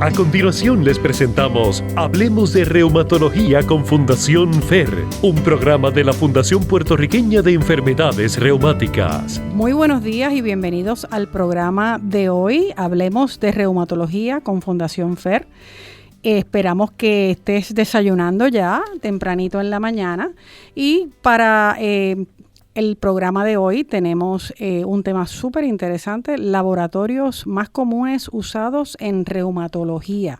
A continuación les presentamos Hablemos de Reumatología con Fundación FER, un programa de la Fundación Puertorriqueña de Enfermedades Reumáticas. Muy buenos días y bienvenidos al programa de hoy. Hablemos de Reumatología con Fundación FER. Esperamos que estés desayunando ya tempranito en la mañana y para el programa de hoy tenemos un tema súper interesante, laboratorios más comunes usados en reumatología.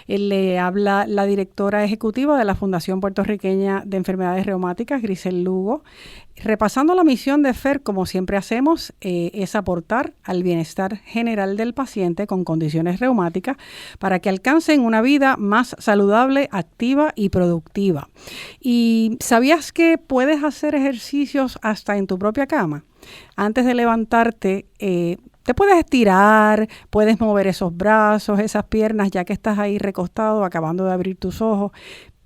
Le habla la directora ejecutiva de la Fundación Puertorriqueña de Enfermedades Reumáticas, Grisel Lugo. Repasando la misión de FER, como siempre hacemos, es aportar al bienestar general del paciente con condiciones reumáticas para que alcancen una vida más saludable, activa y productiva. ¿Y sabías que puedes hacer ejercicios hasta en tu propia cama? Antes de levantarte, te puedes estirar, puedes mover esos brazos, esas piernas, ya que estás ahí recostado, acabando de abrir tus ojos,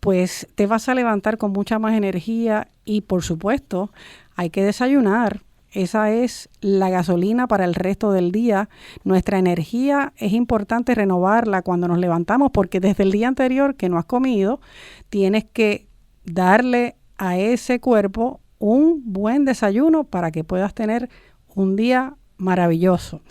pues te vas a levantar con mucha más energía y, por supuesto, hay que desayunar. Esa es la gasolina para el resto del día. Nuestra energía es importante renovarla cuando nos levantamos porque desde el día anterior que no has comido, tienes que darle a ese cuerpo un buen desayuno para que puedas tener un día maravilloso.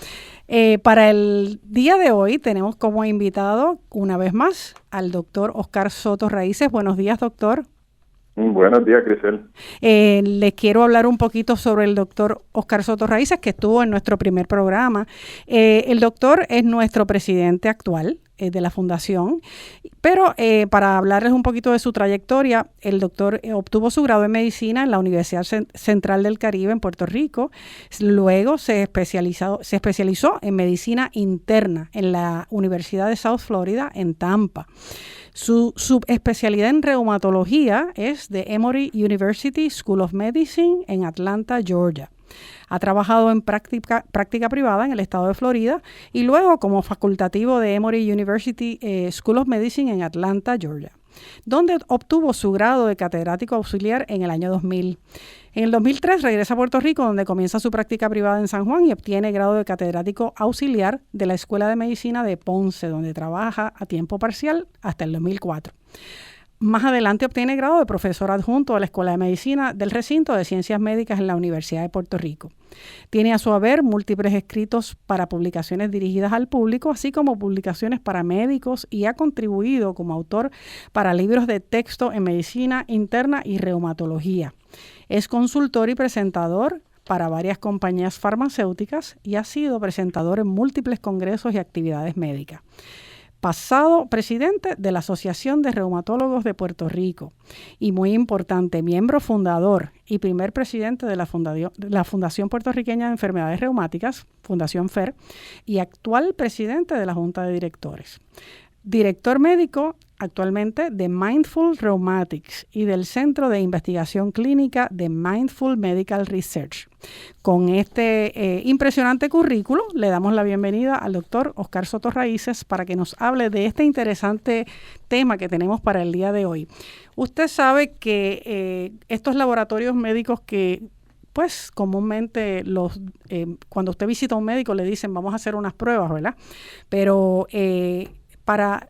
Para el día de hoy tenemos como invitado una vez más al doctor Oscar Soto Raíces. Buenos días, doctor. Buenos días, Grisel. Les quiero hablar un poquito sobre el doctor Oscar Soto Raíces, que estuvo en nuestro primer programa. El doctor es nuestro presidente actual de la Fundación, pero para hablarles un poquito de su trayectoria, el doctor obtuvo su grado en medicina en la Universidad Central del Caribe en Puerto Rico. Luego se especializó en medicina interna en la Universidad de South Florida en Tampa. Su subespecialidad en reumatología es de Emory University School of Medicine en Atlanta, Georgia. Ha trabajado en práctica privada en el estado de Florida y luego como facultativo de Emory University School of Medicine en Atlanta, Georgia, donde obtuvo su grado de catedrático auxiliar en el año 2000. En el 2003 regresa a Puerto Rico, donde comienza su práctica privada en San Juan y obtiene grado de catedrático auxiliar de la Escuela de Medicina de Ponce, donde trabaja a tiempo parcial hasta el 2004. Más adelante obtiene grado de profesor adjunto de la Escuela de Medicina del Recinto de Ciencias Médicas en la Universidad de Puerto Rico. Tiene a su haber múltiples escritos para publicaciones dirigidas al público, así como publicaciones para médicos, y ha contribuido como autor para libros de texto en medicina interna y reumatología. Es consultor y presentador para varias compañías farmacéuticas y ha sido presentador en múltiples congresos y actividades médicas. Pasado presidente de la Asociación de Reumatólogos de Puerto Rico y, muy importante, miembro fundador y primer presidente de la Fundación Puertorriqueña de Enfermedades Reumáticas, Fundación FER, y actual presidente de la Junta de Directores. Director médico actualmente de Mindful Rheumatics y del Centro de Investigación Clínica de Mindful Medical Research. Con este impresionante currículo, le damos la bienvenida al doctor Oscar Soto Raíces para que nos hable de este interesante tema que tenemos para el día de hoy. Usted sabe que estos laboratorios médicos que pues comúnmente cuando usted visita a un médico le dicen vamos a hacer unas pruebas, ¿verdad? Pero para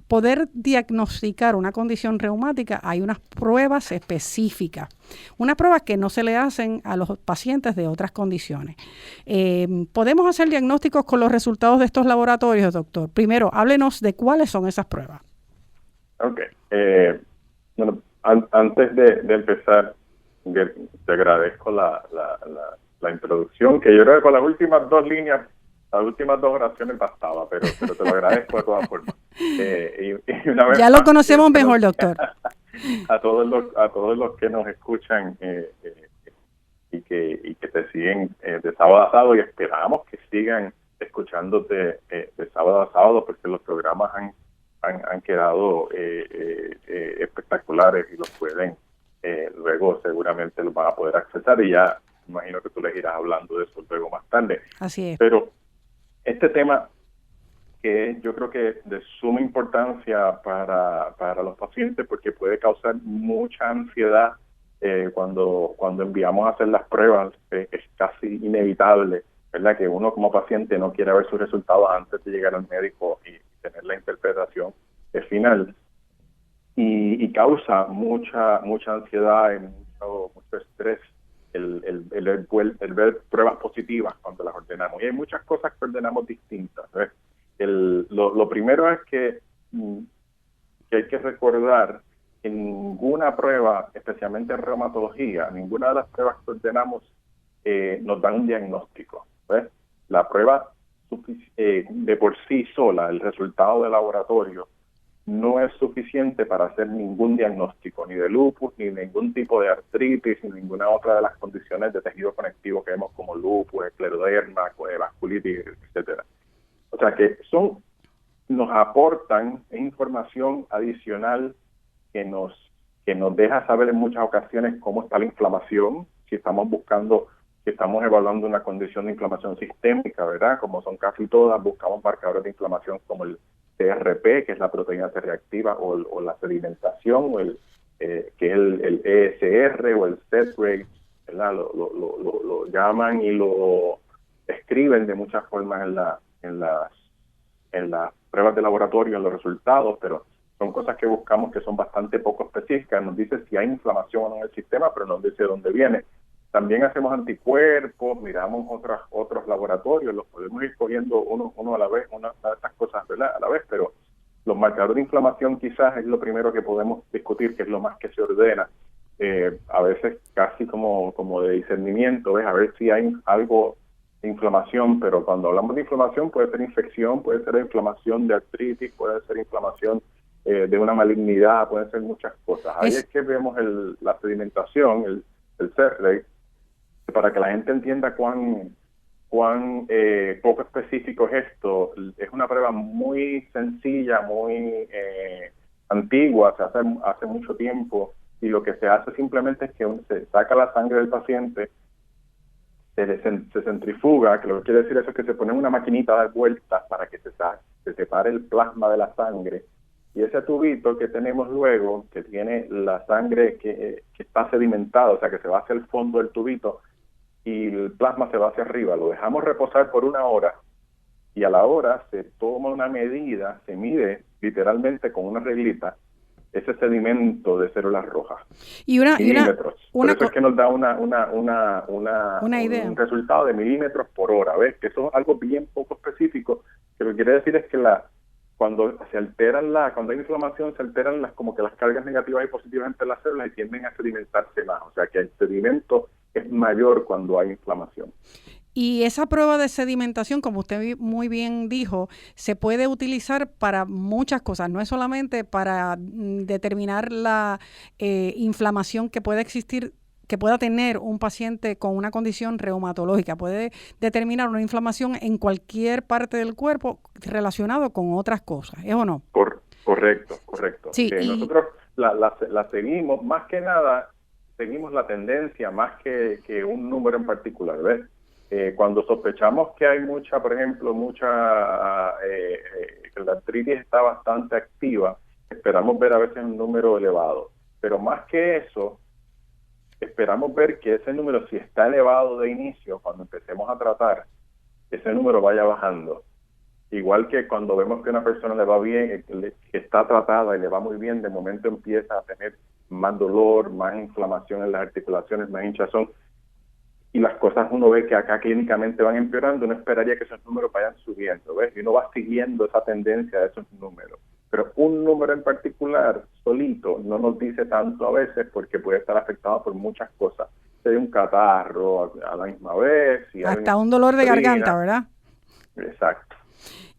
poder diagnosticar una condición reumática hay unas pruebas específicas, unas pruebas que no se le hacen a los pacientes de otras condiciones. ¿Podemos hacer diagnósticos con los resultados de estos laboratorios, doctor? Primero, háblenos de cuáles son esas pruebas. Ok. Bueno, antes de empezar, te agradezco la introducción, que yo creo que con las últimas dos líneas, las últimas dos oraciones bastaba, pero te lo agradezco de todas formas. Y una vez ya más, lo conocemos mejor, doctor. A todos los que nos escuchan y que te siguen de sábado a sábado, y esperamos que sigan escuchándote de sábado a sábado, porque los programas han quedado espectaculares y los pueden luego seguramente los van a poder accesar, y ya imagino que tú les irás hablando de eso luego más tarde. Así es. Pero este tema, que yo creo que de suma importancia para los pacientes, porque puede causar mucha ansiedad cuando enviamos a hacer las pruebas. Es casi inevitable, ¿verdad?, que uno como paciente no quiera ver sus resultados antes de llegar al médico y la interpretación final. Y causa mucha ansiedad y mucho estrés el ver pruebas positivas cuando las ordenamos. Y hay muchas cosas que ordenamos distintas, ¿ves? Lo primero es que hay que recordar que ninguna prueba, especialmente en reumatología, ninguna de las pruebas que ordenamos nos dan un diagnóstico, ¿ves? La prueba de por sí sola, el resultado de laboratorio, no es suficiente para hacer ningún diagnóstico, ni de lupus, ni ningún tipo de artritis, ni ninguna otra de las condiciones de tejido conectivo que vemos como lupus, escleroderma, vasculitis, etcétera. O sea que nos aportan información adicional que nos deja saber en muchas ocasiones cómo está la inflamación, si estamos evaluando una condición de inflamación sistémica, ¿verdad? Como son casi todas, buscamos marcadores de inflamación como el CRP, que es la proteína C reactiva, o la sedimentación, que es el ESR o el set rate, ¿verdad? Lo llaman y lo escriben de muchas formas en las pruebas de laboratorio, en los resultados, pero son cosas que buscamos que son bastante poco específicas. Nos dice si hay inflamación o no en el sistema, pero no nos dice dónde viene. También hacemos anticuerpos, miramos otros laboratorios, los podemos ir cogiendo uno a la vez, una de estas cosas, ¿verdad?, a la vez, pero los marcadores de inflamación quizás es lo primero que podemos discutir, que es lo más que se ordena. A veces casi como de discernimiento, ¿ves? A ver si hay algo de inflamación, pero cuando hablamos de inflamación puede ser infección, puede ser inflamación de artritis, puede ser inflamación de una malignidad, pueden ser muchas cosas. Ahí es que vemos la sedimentación, el CERLEC, para que la gente entienda cuán poco específico es esto. Es una prueba muy sencilla, muy antigua, se hace mucho tiempo, y lo que se hace simplemente es que se saca la sangre del paciente, se centrifuga, que lo que quiere decir eso es que se pone una maquinita a dar vueltas para que se separe el plasma de la sangre, y ese tubito que tenemos luego, que tiene la sangre que está sedimentada, o sea que se va hacia el fondo del tubito, y el plasma se va hacia arriba, lo dejamos reposar por 1 hora, y a la hora se toma una medida, se mide literalmente con una reglita ese sedimento de células rojas. Milímetros. Por eso es que nos da una idea. Un resultado de milímetros por hora, ¿ves? Que eso es algo bien poco específico, que lo que quiere decir es que cuando hay inflamación, se alteran como que las cargas negativas y positivas entre las células y tienden a sedimentarse más. O sea que el sedimento es mayor cuando hay inflamación. Y esa prueba de sedimentación, como usted muy bien dijo, se puede utilizar para muchas cosas. No es solamente para determinar la inflamación que puede existir, que pueda tener un paciente con una condición reumatológica. Puede determinar una inflamación en cualquier parte del cuerpo relacionado con otras cosas, ¿es o no? Correcto. Sí, nosotros la seguimos, más que nada, seguimos la tendencia más que un número en particular, ¿ves? Cuando sospechamos que hay por ejemplo, que la artritis está bastante activa, esperamos ver a veces un número elevado. Pero más que eso, esperamos ver que ese número, si está elevado de inicio, cuando empecemos a tratar, ese número vaya bajando. Igual que cuando vemos que a una persona le va bien, que está tratada y le va muy bien, de momento empieza a tener más dolor, más inflamación en las articulaciones, más hinchazón, y las cosas uno ve que acá clínicamente van empeorando, uno esperaría que esos números vayan subiendo, ¿ves? Y uno va siguiendo esa tendencia de esos números. Pero un número en particular, solito, no nos dice tanto a veces porque puede estar afectado por muchas cosas. Si hay un catarro a la misma vez. Si hasta un dolor de garganta, ¿verdad? Exacto.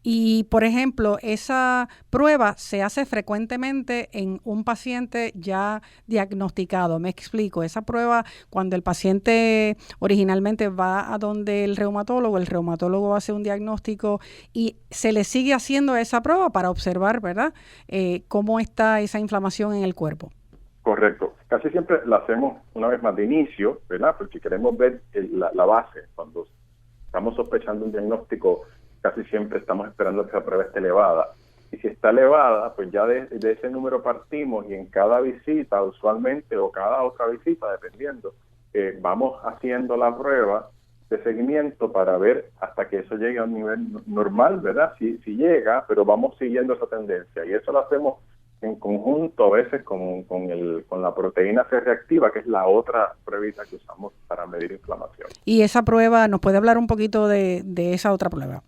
Y, por ejemplo, esa prueba se hace frecuentemente en un paciente ya diagnosticado. Me explico. Esa prueba, cuando el paciente originalmente va a donde el reumatólogo hace un diagnóstico y se le sigue haciendo esa prueba para observar, ¿verdad?, cómo está esa inflamación en el cuerpo. Correcto. Casi siempre la hacemos una vez más de inicio, ¿verdad? Porque queremos ver la base. Cuando estamos sospechando un diagnóstico, casi siempre estamos esperando que la prueba esté elevada. Y si está elevada, pues ya de ese número partimos, y en cada visita, usualmente, o cada otra visita, dependiendo, vamos haciendo la prueba de seguimiento para ver hasta que eso llegue a un nivel normal, ¿verdad? Si llega, pero vamos siguiendo esa tendencia. Y eso lo hacemos en conjunto a veces con la proteína C reactiva, que es la otra pruebita que usamos para medir inflamación. Y esa prueba, ¿nos puede hablar un poquito de esa otra prueba?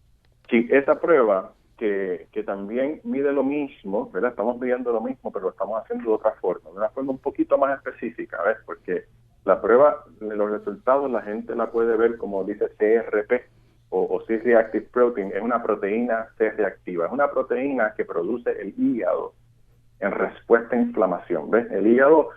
Sí, esa prueba que también mide lo mismo, ¿verdad? Estamos midiendo lo mismo, pero lo estamos haciendo de otra forma, de una forma un poquito más específica, ¿ves? Porque la prueba, los resultados, la gente la puede ver como dice CRP o C-reactive protein, es una proteína C-reactiva, es una proteína que produce el hígado en respuesta a inflamación, ¿ves? El hígado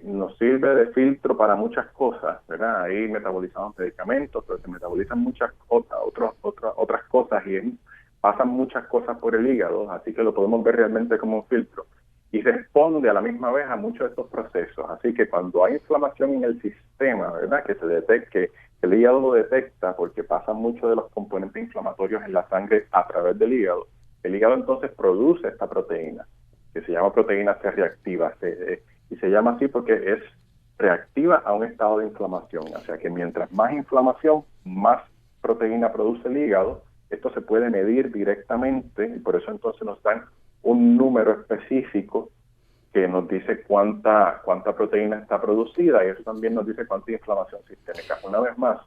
nos sirve de filtro para muchas cosas, ¿verdad? Ahí metabolizamos medicamentos, pero se metabolizan muchas otras cosas y pasan muchas cosas por el hígado, así que lo podemos ver realmente como un filtro. Y responde a la misma vez a muchos de estos procesos. Así que cuando hay inflamación en el sistema, ¿verdad? Que se detecte, que el hígado lo detecta porque pasan muchos de los componentes inflamatorios en la sangre a través del hígado, el hígado entonces produce esta proteína, que se llama proteína C reactiva, y se llama así porque es reactiva a un estado de inflamación. O sea que mientras más inflamación, más proteína produce el hígado. Esto se puede medir directamente y por eso entonces nos dan un número específico que nos dice cuánta proteína está producida y eso también nos dice cuánta inflamación sistémica. Una vez más,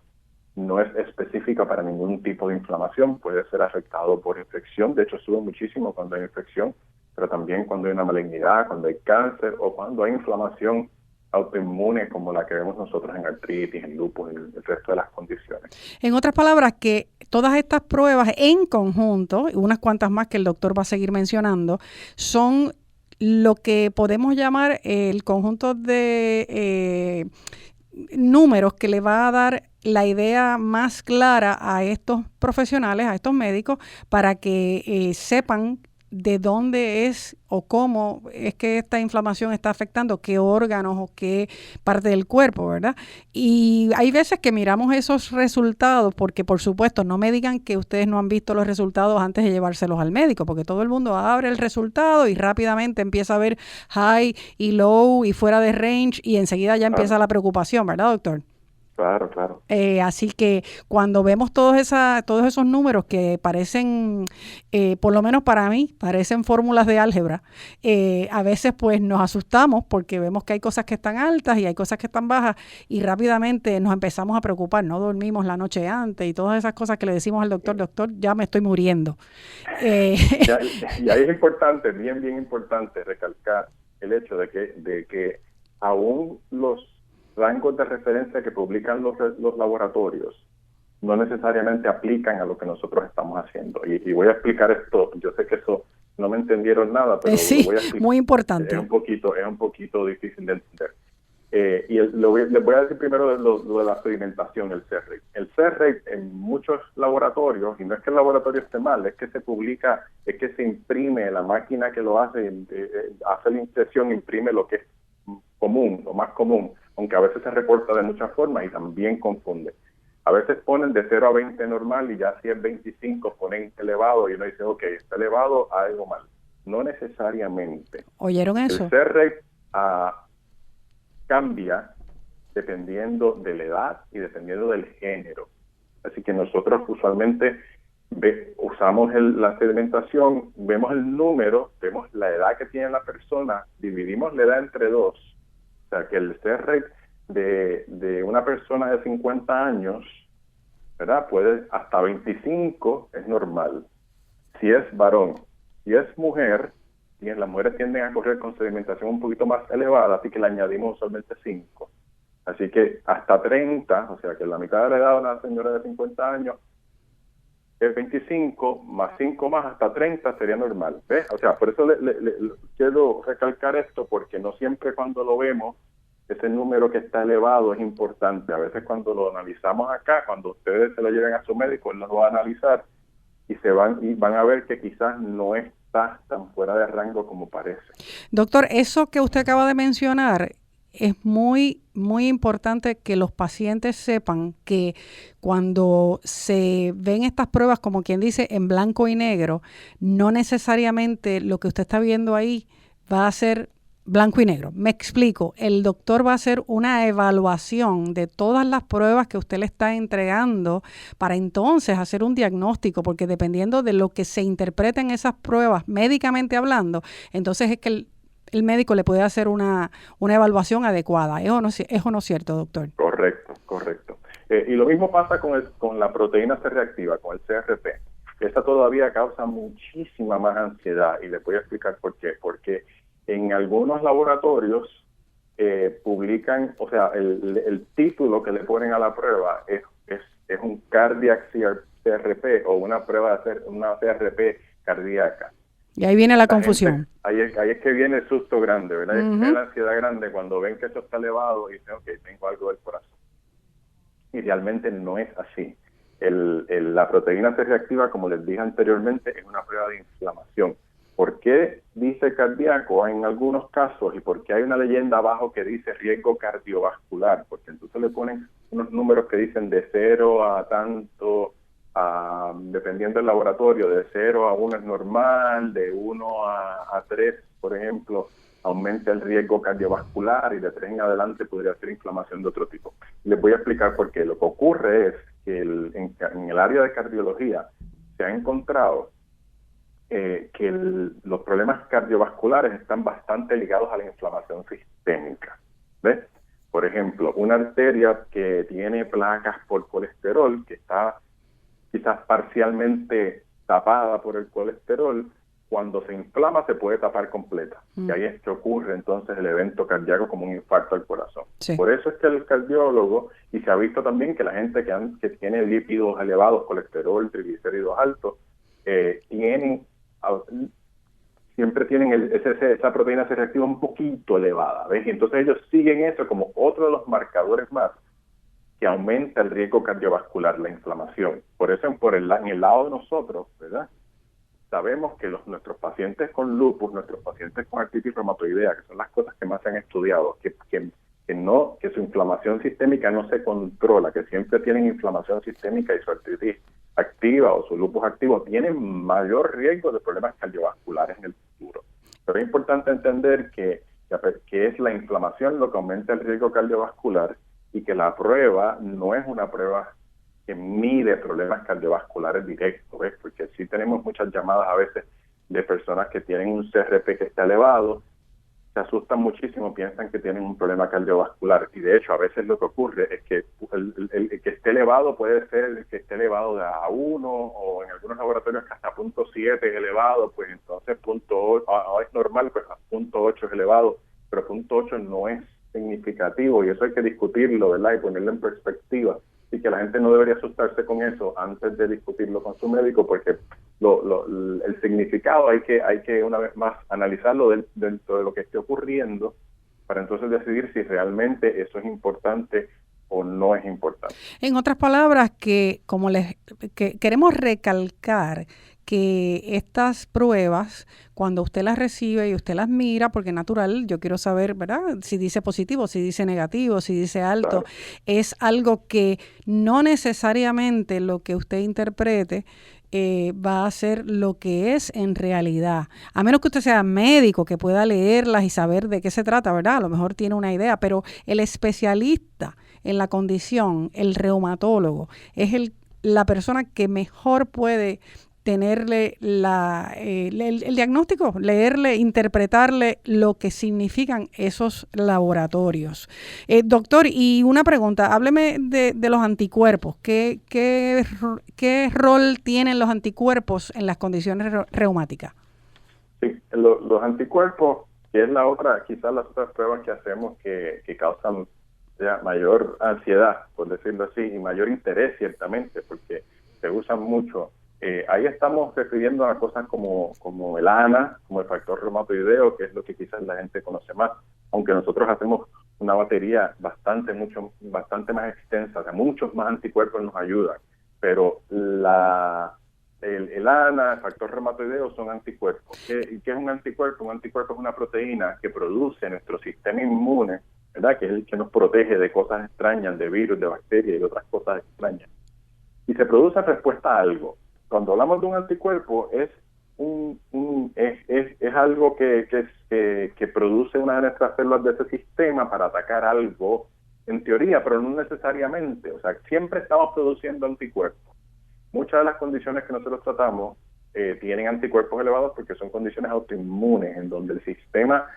no es específica para ningún tipo de inflamación, puede ser afectado por infección, de hecho sube muchísimo cuando hay infección, pero también cuando hay una malignidad, cuando hay cáncer o cuando hay inflamación autoinmune como la que vemos nosotros en artritis, en lupus, en el resto de las condiciones. En otras palabras, que todas estas pruebas en conjunto, y unas cuantas más que el doctor va a seguir mencionando, son lo que podemos llamar el conjunto de números que le va a dar la idea más clara a estos profesionales, a estos médicos, para que sepan de dónde es o cómo es que esta inflamación está afectando, qué órganos o qué parte del cuerpo, ¿verdad? Y hay veces que miramos esos resultados porque, por supuesto, no me digan que ustedes no han visto los resultados antes de llevárselos al médico, porque todo el mundo abre el resultado y rápidamente empieza a ver high y low y fuera de range y enseguida ya empieza la preocupación, ¿verdad, doctor? Claro, claro. Así que cuando vemos todos esos números que parecen, por lo menos para mí, parecen fórmulas de álgebra, a veces pues nos asustamos porque vemos que hay cosas que están altas y hay cosas que están bajas y rápidamente nos empezamos a preocupar, no dormimos la noche antes y todas esas cosas que le decimos al doctor, ya me estoy muriendo. Y ahí es importante, bien importante recalcar el hecho de que aún los rangos de referencia que publican los laboratorios no necesariamente aplican a lo que nosotros estamos haciendo. Y voy a explicar esto. Yo sé que eso no me entendieron nada, pero sí, lo voy a explicar. Muy importante. Es un poquito difícil de entender. Les voy a decir primero lo de la sedimentación, el C-rate. El C-rate en muchos laboratorios, y no es que el laboratorio esté mal, es que se publica, es que se imprime, la máquina que lo hace la impresión, imprime lo que es común, lo más común, aunque a veces se reporta de muchas formas y también confunde. A veces ponen de 0 a 20 normal y ya si es 25 ponen elevado y uno dice, ok, está elevado, algo mal. No necesariamente. ¿Oyeron eso? El C-rate cambia dependiendo de la edad y dependiendo del género. Así que nosotros usualmente usamos la sedimentación, vemos el número, vemos la edad que tiene la persona, dividimos la edad entre 2. O sea, que el C-rate de una persona de 50 años, ¿verdad? Puede hasta 25 es normal. Si es varón, si es mujer, y las mujeres tienden a correr con sedimentación un poquito más elevada, así que le añadimos usualmente 5. Así que hasta 30, o sea que la mitad de la edad de una señora de 50 años es 25, más 5 más, hasta 30 sería normal. ¿Ves? O sea, por eso le quiero recalcar esto, porque no siempre cuando lo vemos, ese número que está elevado es importante. A veces cuando lo analizamos acá, cuando ustedes se lo lleven a su médico, él lo va a analizar y van a ver que quizás no está tan fuera de rango como parece. Doctor, eso que usted acaba de mencionar es muy, muy importante que los pacientes sepan que cuando se ven estas pruebas, como quien dice, en blanco y negro, no necesariamente lo que usted está viendo ahí va a ser blanco y negro. Me explico, el doctor va a hacer una evaluación de todas las pruebas que usted le está entregando para entonces hacer un diagnóstico, porque dependiendo de lo que se interprete en esas pruebas, médicamente hablando, entonces es que el médico le puede hacer una evaluación adecuada. ¿Es o no es cierto, doctor? Correcto. Y lo mismo pasa con la proteína C reactiva, con el CRP. Esta todavía causa muchísima más ansiedad, y les voy a explicar por qué. Porque en algunos laboratorios publican, o sea, el título que le ponen a la prueba es un cardiac CRP o una prueba de hacer una CRP cardíaca. Y ahí viene la confusión. Ahí es que viene el susto grande, ¿verdad? Es la ansiedad grande cuando ven que eso está elevado y dicen, ok, tengo algo del corazón. Y realmente no es así. La proteína C reactiva, como les dije anteriormente, es una prueba de inflamación. ¿Por qué dice cardíaco en algunos casos y por qué hay una leyenda abajo que dice riesgo cardiovascular? Porque entonces le ponen unos números que dicen de 0 a tanto, dependiendo del laboratorio, de 0 a 1 es normal, de 1 a 3, por ejemplo, aumenta el riesgo cardiovascular, y de 3 en adelante podría ser inflamación de otro tipo. Les voy a explicar por qué. Lo que ocurre es que en el área de cardiología se ha encontrado que los problemas cardiovasculares están bastante ligados a la inflamación sistémica. ¿Ves? Por ejemplo, una arteria que tiene placas por colesterol, que está quizás parcialmente tapada por el colesterol, cuando se inflama se puede tapar completa. Y ahí es que ocurre entonces el evento cardíaco como un infarto al corazón. Sí. Por eso es que el cardiólogo, y se ha visto también que la gente que tiene lípidos elevados, colesterol, triglicéridos altos, siempre tienen esa proteína C reactiva un poquito elevada, ¿ves? Y entonces ellos siguen eso como otro de los marcadores más que aumenta el riesgo cardiovascular, la inflamación. Por eso en el lado de nosotros, ¿verdad? Sabemos que nuestros pacientes con lupus, nuestros pacientes con artritis reumatoidea, que son las cosas que más se han estudiado, que su inflamación sistémica no se controla, que siempre tienen inflamación sistémica y su artritis activa o su lupus activo, tienen mayor riesgo de problemas cardiovasculares en el futuro. Pero es importante entender que es la inflamación lo que aumenta el riesgo cardiovascular, y que la prueba no es una prueba que mide problemas cardiovasculares directos, ¿ves? Porque sí tenemos muchas llamadas a veces de personas que tienen un CRP que está elevado, se asustan muchísimo, piensan que tienen un problema cardiovascular, y de hecho a veces lo que ocurre es que el que esté elevado puede ser el que esté elevado de A1, o en algunos laboratorios que hasta 0.7 es elevado, pues entonces 0.8 es normal, pues 0.8 es elevado, pero 0.8 no es significativo, y eso hay que discutirlo, ¿verdad? Y ponerlo en perspectiva, y que la gente no debería asustarse con eso antes de discutirlo con su médico, porque el significado hay que una vez más analizarlo dentro de lo que esté ocurriendo, para entonces decidir si realmente eso es importante o no es importante. En otras palabras, que queremos recalcar que estas pruebas, cuando usted las recibe y usted las mira, porque natural, yo quiero saber, ¿verdad?, si dice positivo, si dice negativo, si dice alto, claro, es algo que no necesariamente lo que usted interprete va a ser lo que es en realidad. A menos que usted sea médico, que pueda leerlas y saber de qué se trata, ¿verdad? A lo mejor tiene una idea, pero el especialista en la condición, el reumatólogo, es la persona que mejor puede tenerle el diagnóstico, leerle, interpretarle lo que significan esos laboratorios. Doctor, y una pregunta, hábleme de los anticuerpos. ¿Qué rol tienen los anticuerpos en las condiciones reumáticas? Sí, los anticuerpos, que es quizás las otras pruebas que hacemos que causan mayor ansiedad, por decirlo así, y mayor interés, ciertamente, porque se usan mucho. Ahí estamos refiriendo a cosas como el ANA, como el factor reumatoideo, que es lo que quizás la gente conoce más, aunque nosotros hacemos una batería bastante más extensa, o sea, muchos más anticuerpos nos ayudan, pero el ANA, el factor reumatoideo son anticuerpos. ¿Qué es un anticuerpo? Un anticuerpo es una proteína que produce nuestro sistema inmune, ¿verdad?, que es el que nos protege de cosas extrañas, de virus, de bacterias y de otras cosas extrañas. Y se produce en respuesta a algo. Cuando hablamos de un anticuerpo, es es algo que produce una de nuestras células de ese sistema para atacar algo, en teoría, pero no necesariamente. O sea, siempre estamos produciendo anticuerpos. Muchas de las condiciones que nosotros tratamos tienen anticuerpos elevados porque son condiciones autoinmunes, en donde el sistema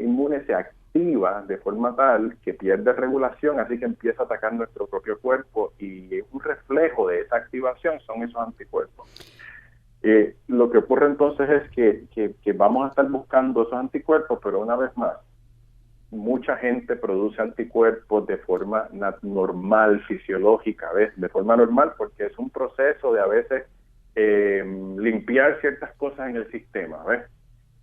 inmune se activa de forma tal que pierde regulación, así que empieza a atacar nuestro propio cuerpo, y un reflejo de esa activación son esos anticuerpos. Lo que ocurre entonces es que vamos a estar buscando esos anticuerpos, pero una vez más, mucha gente produce anticuerpos de forma normal, fisiológica, ¿ves? De forma normal, porque es un proceso de a veces limpiar ciertas cosas en el sistema, ¿ves?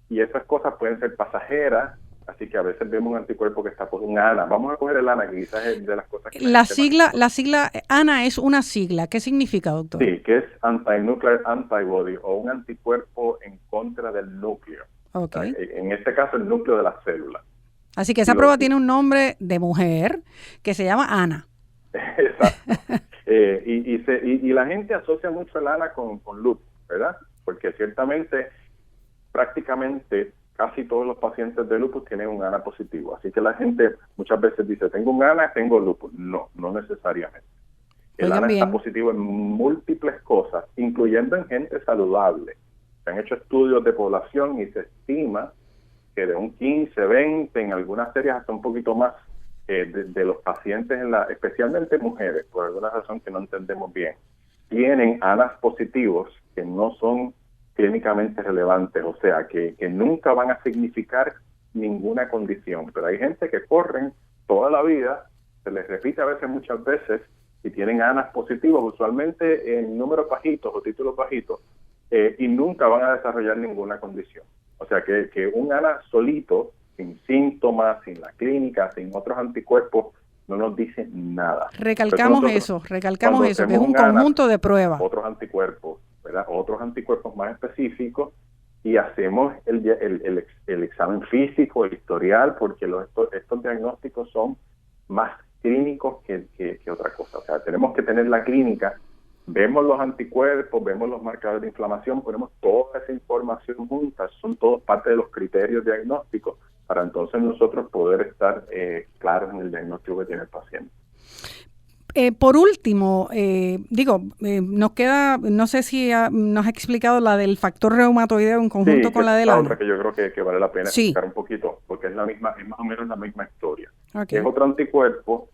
Y esas cosas pueden ser pasajeras, así que a veces vemos un anticuerpo que está por un ANA. Vamos a coger el ANA, que quizás es de las cosas que... La sigla ANA es una sigla. ¿Qué significa, doctor? Sí, que es Anti-Nuclear Antibody, o un anticuerpo en contra del núcleo. Okay. En este caso, el núcleo de la célula. Así que esa prueba tiene un nombre de mujer que se llama ANA. Exacto. Y la gente asocia mucho el ANA con lupus, ¿verdad? Porque ciertamente, prácticamente, casi todos los pacientes de lupus tienen un ANA positivo. Así que la gente muchas veces dice, tengo un ANA, tengo lupus. No necesariamente. El ANA está positivo en múltiples cosas, incluyendo en gente saludable. Se han hecho estudios de población y se estima que de un 15, 20, en algunas series hasta un poquito más, de los pacientes, especialmente mujeres, por alguna razón que no entendemos bien, tienen ANAs positivos que no son clínicamente relevantes, o sea, que nunca van a significar ninguna condición. Pero hay gente que corren toda la vida, se les repite a veces, muchas veces, y tienen ANAs positivos, usualmente en números bajitos o títulos bajitos, y nunca van a desarrollar ninguna condición. O sea, que un ANA solito, sin síntomas, sin la clínica, sin otros anticuerpos, no nos dice nada. Recalcamos eso, que es un conjunto de pruebas. Otros anticuerpos, ¿verdad? Otros anticuerpos más específicos, y hacemos el examen físico, el historial, porque estos diagnósticos son más clínicos que otra cosa. O sea, tenemos que tener la clínica, vemos los anticuerpos, vemos los marcadores de inflamación, ponemos toda esa información juntas, son todos parte de los criterios diagnósticos, para entonces nosotros poder estar claros en el diagnóstico que tiene el paciente. Por último, nos queda, no sé si nos ha explicado la del factor reumatoideo en conjunto con la de la otra que yo creo que vale la pena explicar un poquito, porque es más o menos la misma historia. Okay. Es otro anticuerpo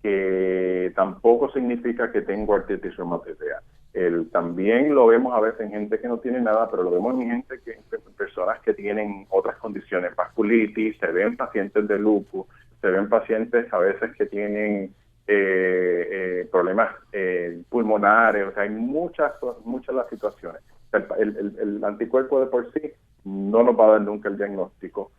que tampoco significa que tengo artritis reumatoidea. También lo vemos a veces en gente que no tiene nada, pero lo vemos en gente en personas que tienen otras condiciones, vasculitis, se ven pacientes de lupus, se ven pacientes a veces que tienen problemas pulmonares, o sea, hay muchas de las situaciones. El anticuerpo de por sí no nos va a dar nunca el diagnóstico.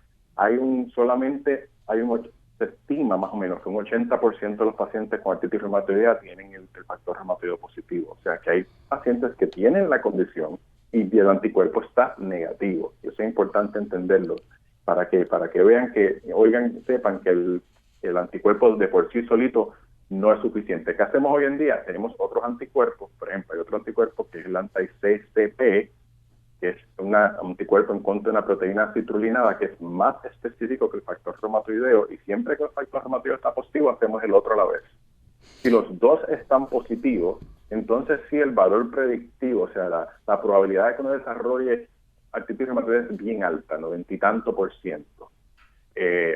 Se estima más o menos que un 80% de los pacientes con artritis reumatoidea tienen el factor reumatoideo positivo. O sea, que hay pacientes que tienen la condición y el anticuerpo está negativo. Y eso es importante entenderlo para que vean sepan que el anticuerpo de por sí solito no es suficiente. ¿Qué hacemos hoy en día? Tenemos otros anticuerpos. Por ejemplo, hay otro anticuerpo que es el anti-CCP, que es un anticuerpo en contra de una proteína citrulinada que es más específico que el factor reumatoideo, y siempre que el factor reumatoideo está positivo, hacemos el otro a la vez. Si los dos están positivos, entonces sí el valor predictivo, o sea, la probabilidad de que uno desarrolle artritis reumatoidea es bien alta, 90 y tanto %.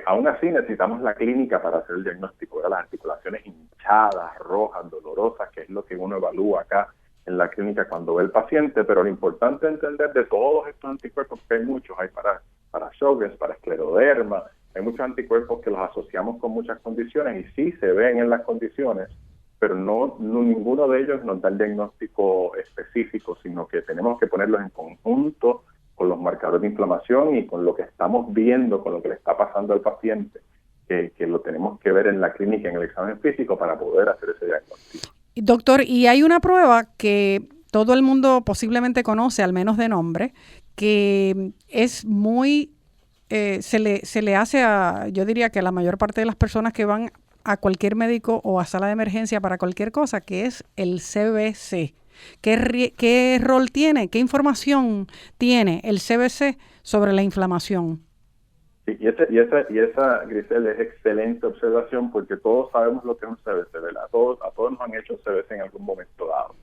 Aún así necesitamos la clínica para hacer el diagnóstico de las articulaciones hinchadas, rojas, dolorosas, que es lo que uno evalúa acá en la clínica cuando ve el paciente, pero lo importante es entender de todos estos anticuerpos, que hay muchos, hay para Sjögren's, para escleroderma, hay muchos anticuerpos que los asociamos con muchas condiciones y sí se ven en las condiciones, pero no ninguno de ellos nos da el diagnóstico específico, sino que tenemos que ponerlos en conjunto con los marcadores de inflamación y con lo que estamos viendo, con lo que le está pasando al paciente, que lo tenemos que ver en la clínica, en el examen físico, para poder hacer ese diagnóstico. Doctor, y hay una prueba que todo el mundo posiblemente conoce, al menos de nombre, que es muy, se le hace yo diría que a la mayor parte de las personas que van a cualquier médico o a sala de emergencia para cualquier cosa, que es el CBC. ¿Qué rol tiene, qué información tiene el CBC sobre la inflamación? Sí, y esa, Grisel, es excelente observación, porque todos sabemos lo que es un CBC, ¿verdad? A todos nos han hecho CBC en algún momento dado.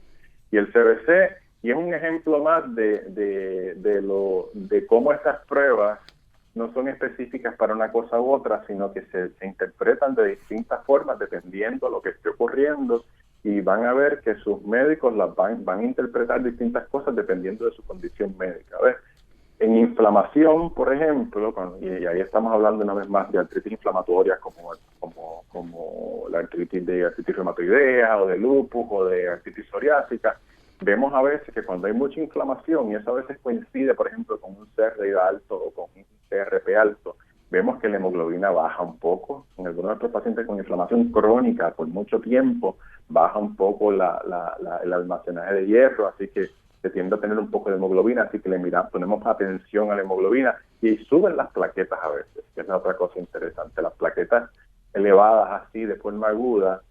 Y el CBC, y es un ejemplo más de cómo estas pruebas no son específicas para una cosa u otra, sino que se interpretan de distintas formas dependiendo de lo que esté ocurriendo, y van a ver que sus médicos van a interpretar distintas cosas dependiendo de su condición médica. A ver, en inflamación, por ejemplo, y ahí estamos hablando una vez más de artritis inflamatoria como la artritis reumatoidea, o de lupus, o de artritis psoriásica, vemos a veces que cuando hay mucha inflamación, y eso a veces coincide, por ejemplo, con un CRI alto o con un CRP alto, vemos que la hemoglobina baja un poco. En algunos de estos pacientes con inflamación crónica por mucho tiempo, baja un poco el almacenaje de hierro, así que se tiende a tener un poco de hemoglobina, así que ponemos atención a la hemoglobina, y suben las plaquetas a veces, que es otra cosa interesante. Las plaquetas elevadas así de forma aguda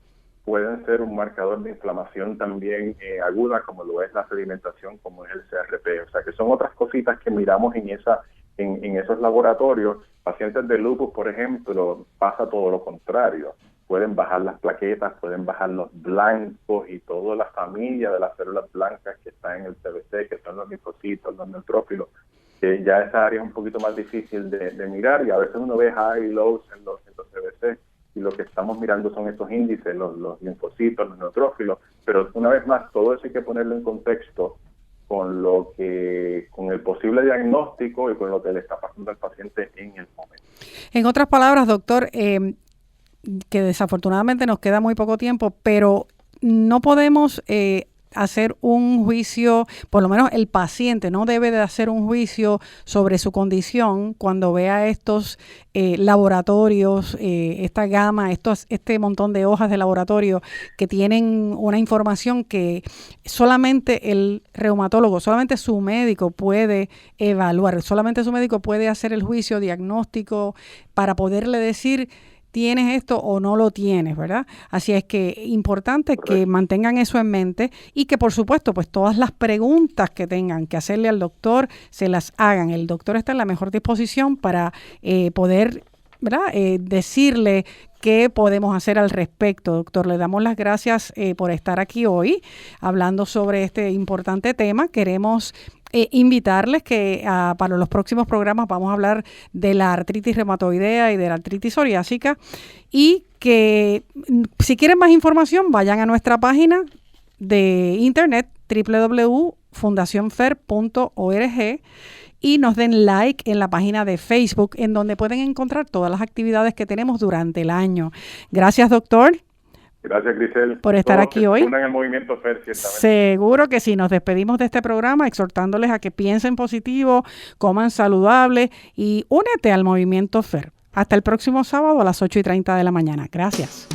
pueden ser un marcador de inflamación también aguda, como lo es la sedimentación, como es el CRP. O sea, que son otras cositas que miramos en esos laboratorios. Pacientes de lupus, por ejemplo, pasa todo lo contrario. Pueden bajar las plaquetas, pueden bajar los blancos y toda la familia de las células blancas que están en el CBC, que son los linfocitos, los neutrófilos, que ya esa área es un poquito más difícil de mirar, y a veces uno ve high y lows en los CBC, y lo que estamos mirando son estos índices, los linfocitos, los neutrófilos, pero una vez más, todo eso hay que ponerlo en contexto con el posible diagnóstico y con lo que le está pasando al paciente en el momento. En otras palabras, doctor, que desafortunadamente nos queda muy poco tiempo, pero no podemos hacer un juicio, por lo menos el paciente no debe de hacer un juicio sobre su condición cuando vea estos laboratorios, esta gama, este montón de hojas de laboratorio que tienen una información que solamente el reumatólogo, solamente su médico puede evaluar, solamente su médico puede hacer el juicio diagnóstico para poderle decir tienes esto o no lo tienes, ¿verdad? Así es que importante que mantengan eso en mente, y que por supuesto pues todas las preguntas que tengan que hacerle al doctor se las hagan. El doctor está en la mejor disposición para poder, ¿verdad? Decirle qué podemos hacer al respecto. Doctor, le damos las gracias por estar aquí hoy hablando sobre este importante tema. Queremos invitarles que para los próximos programas vamos a hablar de la artritis reumatoidea y de la artritis psoriásica, y que si quieren más información vayan a nuestra página de internet www.fundacionfer.org y nos den like en la página de Facebook, en donde pueden encontrar todas las actividades que tenemos durante el año. Gracias, doctor. Gracias, Grisel, por estar aquí hoy. En el movimiento FER, seguro que sí. Nos despedimos de este programa exhortándoles a que piensen positivo, coman saludable y únete al movimiento FER. Hasta el próximo sábado a las 8:30 de la mañana. Gracias.